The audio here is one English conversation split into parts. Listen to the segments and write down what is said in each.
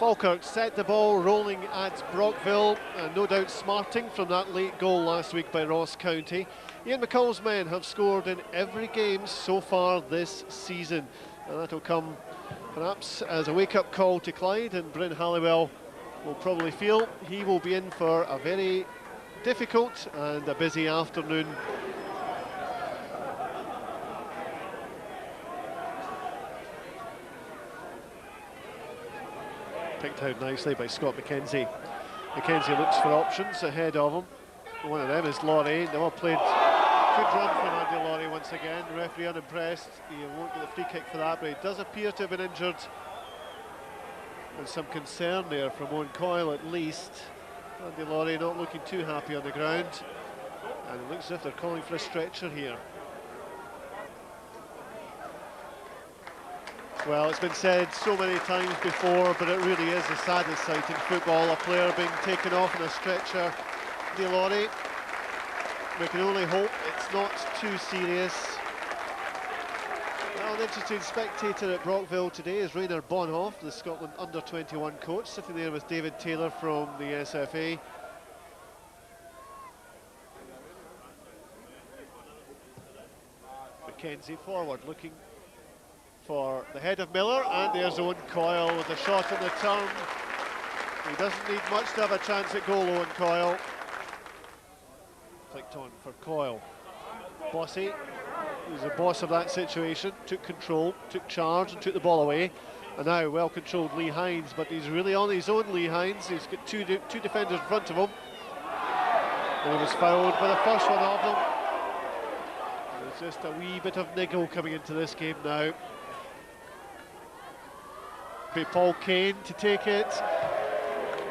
Falkirk set the ball rolling at Brockville, and no doubt smarting from that late goal last week by Ross County. Ian McCall's men have scored in every game so far this season, and that'll come perhaps as a wake-up call to Clyde, and Bryn Halliwell will probably feel he will be in for a very difficult and a busy afternoon. Picked out nicely by Scott McKenzie. McKenzie looks for options ahead of him. One of them is Laurie. Now played. Good run from Andy Laurie once again. Referee unimpressed. He won't get the free kick for that, but he does appear to have been injured. And some concern there from Owen Coyle at least. Andy Laurie not looking too happy on the ground. And it looks as if they're calling for a stretcher here. Well, it's been said so many times before, but it really is the saddest sight in football, a player being taken off in a stretcher. Andy Laurie, we can only hope it's not too serious. Well, an interesting spectator at Brockville today is Rainer Bonhoff, the Scotland under-21 coach, sitting there with David Taylor from the SFA. McKenzie forward, looking for the head of Miller, and there's Owen Coyle with a shot in the turn. He doesn't need much to have a chance at goal, Owen Coyle. Flicked on for Coyle. Bossy, who's the boss of that situation, took control, took charge and took the ball away. And now well-controlled Lee Hines, but he's really on his own, Lee Hines. He's got two defenders in front of him. And he was fouled by the first one of them. There's just a wee bit of niggle coming into this game now. Be Paul Kane to take it.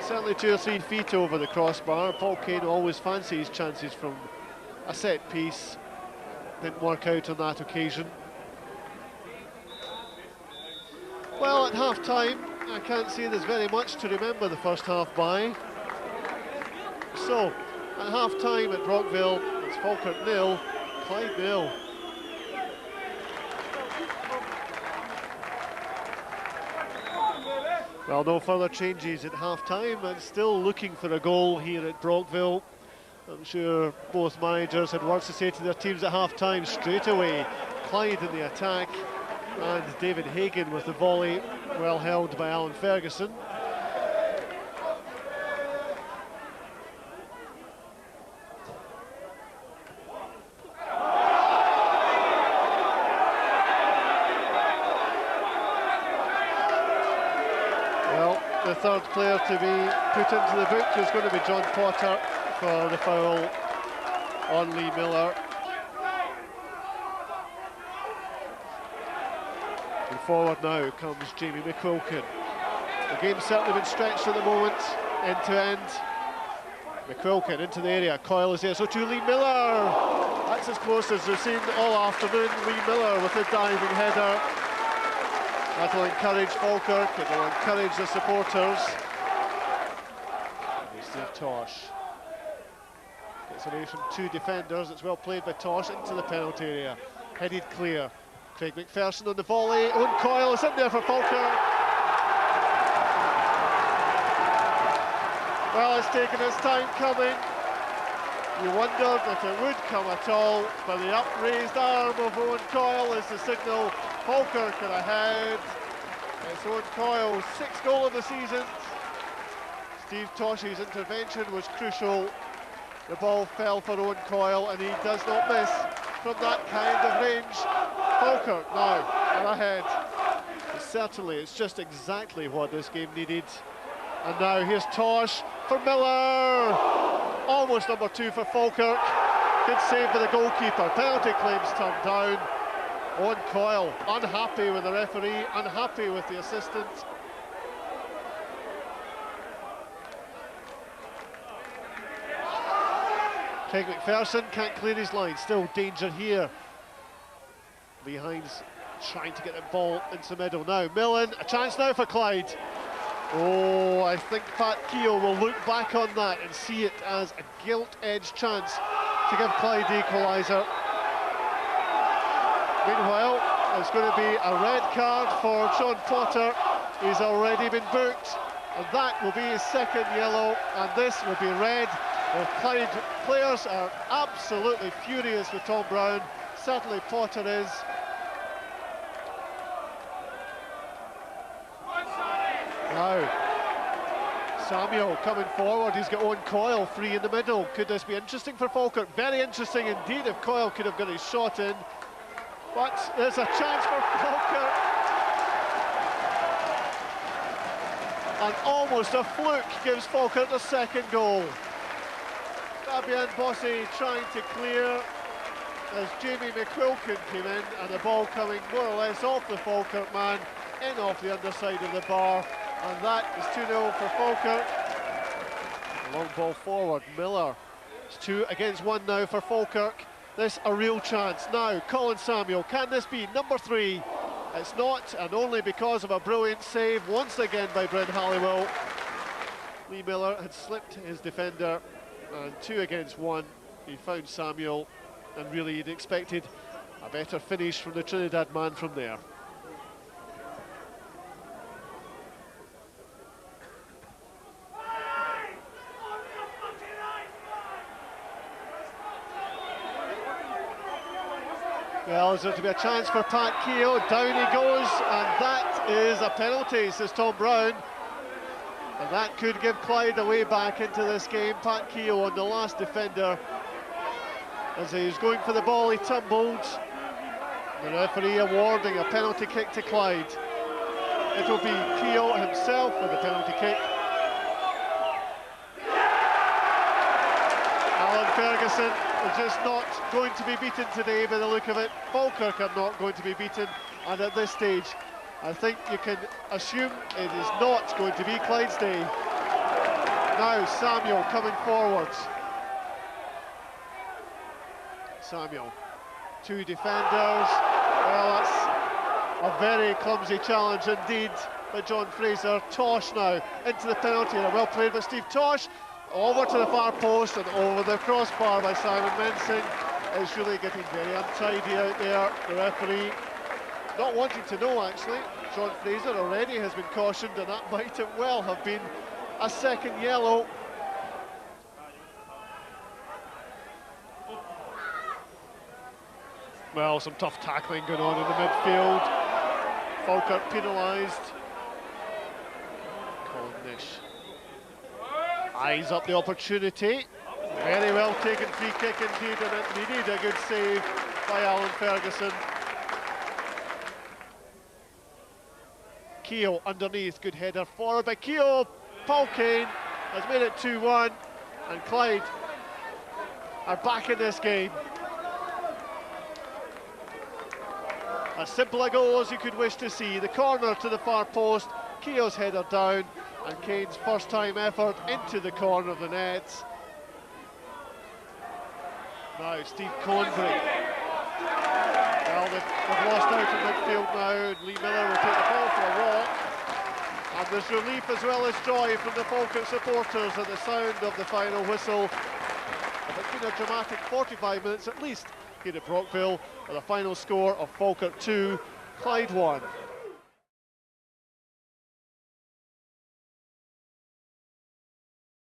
Certainly 2 or 3 feet over the crossbar. Paul Kane always fancies chances from a set piece. Didn't work out on that occasion. Well, at half-time, I can't say there's very much to remember the first half by. So, at half-time at Brockville, it's Falkirk 0, Clyde 0. Well, no further changes at half-time, and still looking for a goal here at Brockville. I'm sure both managers had words to say to their teams at half-time. Straight away, Clyde in the attack, and David Hagan with the volley, well held by Alan Ferguson. The third player to be put into the book is going to be John Potter for the foul on Lee Miller. And forward now comes Jamie McQuilkin. The game's certainly been stretched at the moment, end to end. McQuilkin into the area, Coyle is there, so to Lee Miller. That's as close as we've seen all afternoon. Lee Miller with a diving header. That'll encourage Falkirk, it'll encourage the supporters. And Steve Tosh gets away from 2 defenders. It's well played by Tosh into the penalty area. Headed clear. Craig McPherson on the volley. Owen Coyle is in there for Falkirk. Well, it's taken its time coming. You wondered if it would come at all, but the upraised arm of Owen Coyle is the signal. Falkirk are ahead. It's Owen Coyle's 6th goal of the season. Steve Tosh's intervention was crucial. The ball fell for Owen Coyle, and he does not miss from that kind of range. Falkirk now are ahead. But certainly, it's just exactly what this game needed. And now here's Tosh for Miller. Almost number 2 for Falkirk. Good save by the goalkeeper. Penalty claims turned down. Owen Coyle unhappy with the referee, unhappy with the assistant. Craig McPherson can't clear his line. Still danger here. Lee Hines trying to get the ball into the middle now. Millen, a chance now for Clyde. Oh, I think Pat Keogh will look back on that and see it as a gilt-edged chance to give Clyde the equaliser. Meanwhile, there's going to be a red card for John Potter. He's already been booked. and that will be his second yellow, and this will be red. The Clyde players are absolutely furious with Tom Brown. Certainly Potter is. Now, Samuel coming forward, he's got Owen Coyle free in the middle. Could this be interesting for Falkirk? Very interesting indeed if Coyle could have got his shot in. But there's a chance for Falkirk. And almost a fluke gives Falkirk the second goal. Fabian Bossy trying to clear as Jamie McQuilkin came in, and the ball coming more or less off the Falkirk man, in off the underside of the bar, and that is 2-0 for Falkirk. Long ball forward, Miller. It's 2 against 1 now for Falkirk. This a real chance. Now, Colin Samuel, can this be number 3? It's not, and only because of a brilliant save once again by Bryn Halliwell. Lee Miller had slipped his defender, and 2 against 1. He found Samuel, and really he'd expected a better finish from the Trinidad man from there. Well, is there to be a chance for Pat Keogh? Down he goes, and that is a penalty, says Tom Brown. And that could give Clyde a way back into this game. Pat Keogh on the last defender. As he was going for the ball, he tumbled. The referee awarding a penalty kick to Clyde. It will be Keogh himself with the penalty kick. Alan Ferguson is just not going to be beaten today by the look of it. Falkirk are not going to be beaten, and at this stage I think you can assume it is not going to be Clyde's day. Now Samuel coming forwards. Samuel, 2 defenders. Well, that's a very clumsy challenge indeed by John Fraser. Tosh now into the penalty area. Well played by Steve Tosh. Over to the far post and over the crossbar by Simon Mensing. Is really getting very untidy out there. The referee not wanting to know, actually. John Fraser already has been cautioned, and that might well have been a second yellow. Well, some tough tackling going on in the midfield. Falkirk penalised. Colin Nish eyes up the opportunity. Very well taken free kick indeed, and it needed a good save by Alan Ferguson. Keogh underneath, good header forward by Keogh. Paul Kane has made it 2-1, and Clyde are back in this game. As simple a goal as you could wish to see. The corner to the far post, Keogh's header down, and Kane's first time effort into the corner of the net. Now Steve Convery. Well, they've lost out in midfield now. Lee Miller will take the ball for a walk. And there's relief as well as joy from the Falkirk supporters at the sound of the final whistle. It's been a dramatic 45 minutes at least here at Brockville, with a final score of Falkirk 2, Clyde 1.